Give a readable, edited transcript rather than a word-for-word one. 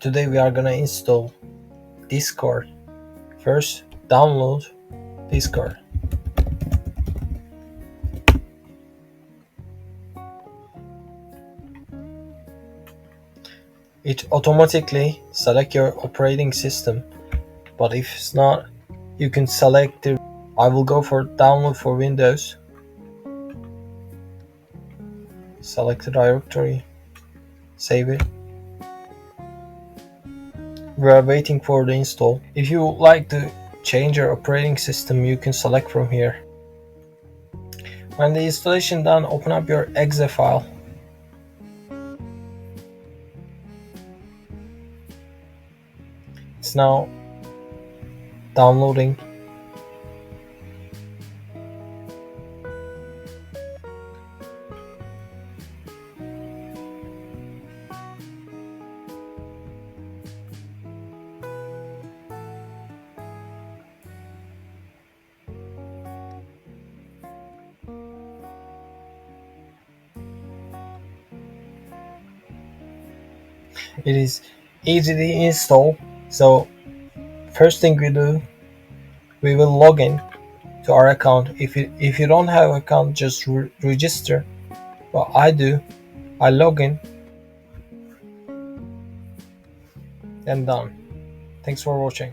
Today we are gonna install Discord. First, download Discord. It automatically select your operating system, but if it's not, you can select the. I will go for download for Windows. Select the directory, save it. We are waiting for the install. If you would like to change your operating system, you can select from here. When the installation done, open up your exe file. It's now downloading. It is easy to install. So first thing we do, we will log in to our account. If you don't have an account, just register. What I do, I log in and done. Thanks for watching.